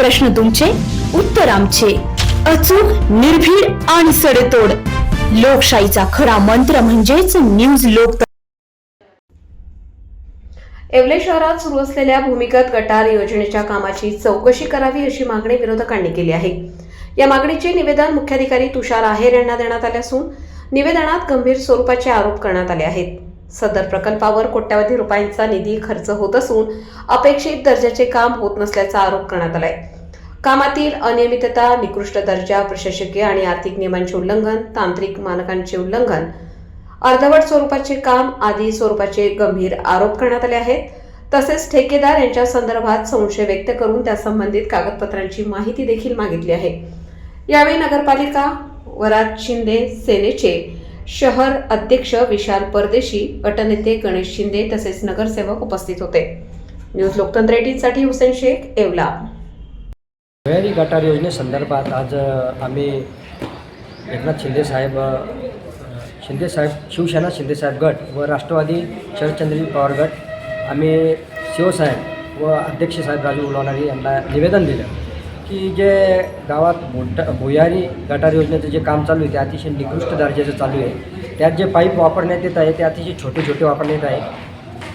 प्रश्न तुमचे, उत्तर आमचे. अचूक, निर्भीड आणि सडेतोड. लोकशाहीचा खरा मंत्र म्हणजेच न्यूज लोक. येवले शहरात सुरू असलेल्या भूमिगत गटार योजनेच्या कामाची चौकशी करावी अशी मागणी विरोधकांनी केली आहे. या मागणीचे निवेदन मुख्याधिकारी तुषार आहेर यांना देण्यात आले असून निवेदनात गंभीर स्वरूपाचे आरोप करण्यात आले आहेत. सदर प्रकल्पावर कोट्यवधी रुपयांचा निधी खर्च होत असून अपेक्षित दर्जाचे काम होत नसल्याचा आरोप करण्यात आलाय. कामातील अनियमितता, निकृष्ट दर्जा, प्रशासकीय आणि आर्थिक नियमांचे उल्लंघन, तांत्रिक मानकांचे उल्लंघन, अर्धवट स्वरूपाचे काम आदी स्वरूपाचे गंभीर आरोप करण्यात आले आहेत. तसेच ठेकेदार यांच्या संदर्भात संशय व्यक्त करून त्या संबंधित कागदपत्रांची माहिती देखील मागितली आहे. यावेळी नगरपालिका वरात शिंदे सेनेचे शहर अध्यक्ष विशाल परदेशी, गटनेते गणेश शिंदे तसेच नगरसेवक उपस्थित होते. न्यूज लोकतंत्र 18 साठी हुसेन शेख, येवला. भुयारी गटार योजनेसंदर्भात आज आम्ही एकनाथ शिंदेसाहेब शिवसेना शिंदेसाहेब गट व राष्ट्रवादी शरदचंद्रजी पवार गट आम्ही शिवसाहेब व अध्यक्ष साहेब राजू उलवणारे यांना निवेदन दिलं की जे गावात भुयारी गटार योजनेचं जे काम चालू आहे ते अतिशय निकृष्ट दर्जाचं चालू आहे. त्यात जे पाईप वापरण्यात येत आहे ते अतिशय छोटे छोटे वापरण्यात येत आहे.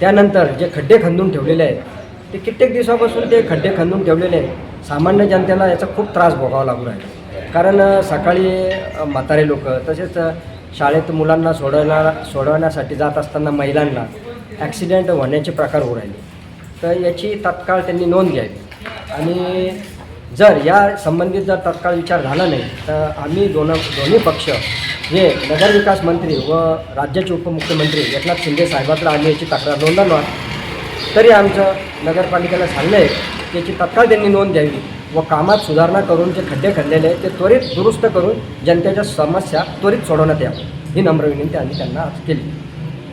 त्यानंतर जे खड्डे खंदून ठेवलेले आहेत ते कित्येक दिवसापासून ते खड्डे खंदून ठेवलेले आहेत. सामान्य जनतेला याचा खूप त्रास भोगावा लागू आहे. कारण सकाळी म्हातारे लोक तसेच शाळेत मुलांना सोडवण्यासाठी जात असताना महिलांना ॲक्सिडेंट होण्याचे प्रकार होऊ राहिले. तर याची तात्काळ त्यांनी नोंद घ्यावी आणि जर या संबंधित जर तात्काळ विचार झाला नाही तर आम्ही दोन्ही पक्ष जे नगरविकास मंत्री व राज्याचे उपमुख्यमंत्री एकनाथ शिंदे साहेबांकडे आम्ही याची तक्रार नोंदवणार. तरी आमचं नगरपालिकेला सांगणं आहे की याची तात्काळ त्यांनी नोंद घ्यावी व कामात सुधारणा करून जे खड्डे खणलेले आहेत ते त्वरित दुरुस्त करून जनतेच्या समस्या त्वरित सोडवण्यात यावं ही नम्र विनंती आम्ही त्यांना आज केली.